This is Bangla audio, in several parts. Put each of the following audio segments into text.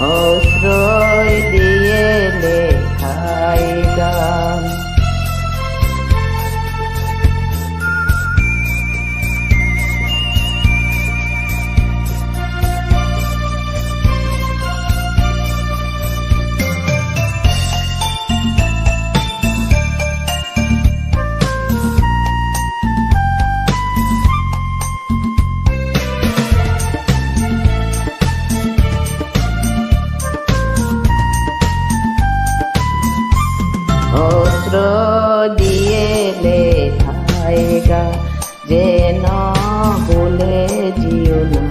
আশ্রয় দিয়ে লেখাই গান। অস্ত্র দিয়ে লেখাই গান, যেন ভুলে যেও না,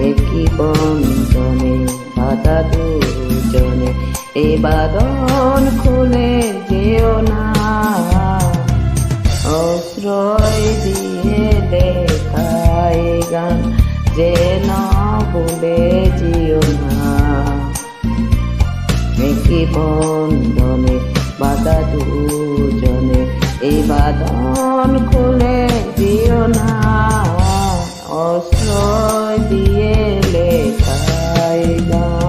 একই বন্ধনে বাঁধা দুজনে, এ বাঁধন খুলে যেও না। আশ্রয় দিয়ে লেখাই গান, যেন ভুলে যেও না, একই বন্ধনে বাঁধা দুজনে, এই বাঁধন খুলে দিও না। আশ্রয় দিয়ে লেখাই গান।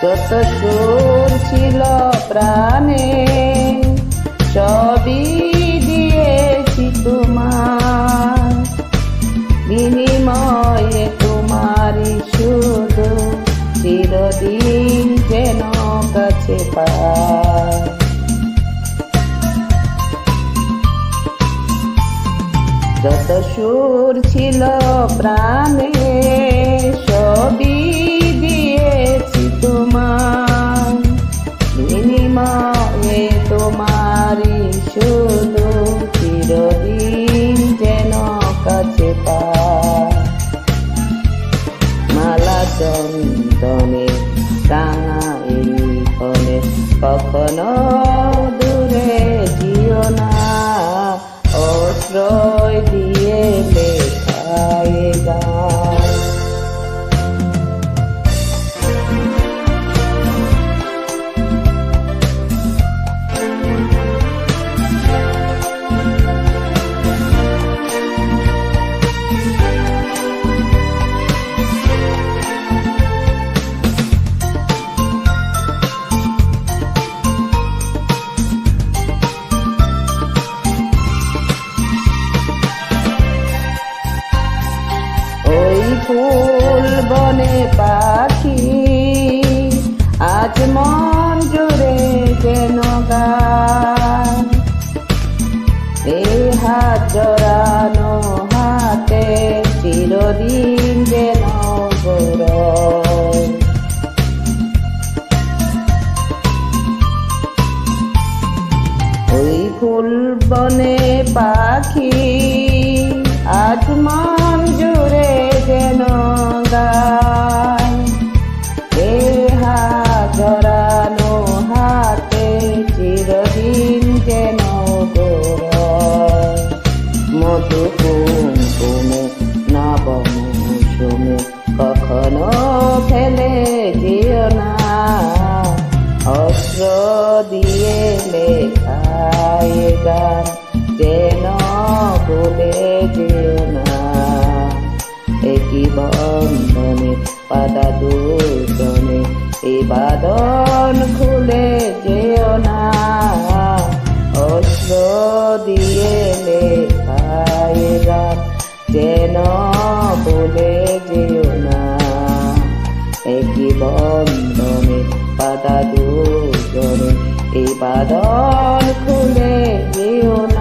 যত সুর ছিল প্রাণে সবই দিয়েছি তোমার, বিনিময়ে তোমারই শুধু চিরদিন যেন কাছে পাই। যত সুর ছিল প্রাণে সবই দিয়েছি তোমার, বিনিময়ে তোমারই শুধু চিরদিন যেন কাছে পাই। মালা চন্দনে রাঙা এই ফলে কখনো দূরে যেও না, আশ্রয় দিয়ে লেখাই গান। ফুল বনে পাখি আজ মন জুড়ে যেন গান, এই হাত জড়ানো হাতে চিরদিন যেন গৌরব। ওই ফুল বনে পাখি আজ মন জুড়ে যেন গান, এ হাত জড়ানো হাতে চিরদিন যেন গৌরব। মধু কুমকুমে নব মৌসুমে কখনো ফেলে যেও না, অস্ত্র দিয়ে লেখাই গান, যেন ভুলে যেও না, একই বন্ধনে বাঁধা দুজনে, এই বাঁধন খুলে যেও না। অস্ত্র দিয়ে লেখাই গান, যেন ভুলে যেও না, একই বন্ধনে বাঁধা দুজনে, এই বাঁধন খুলে যেও না।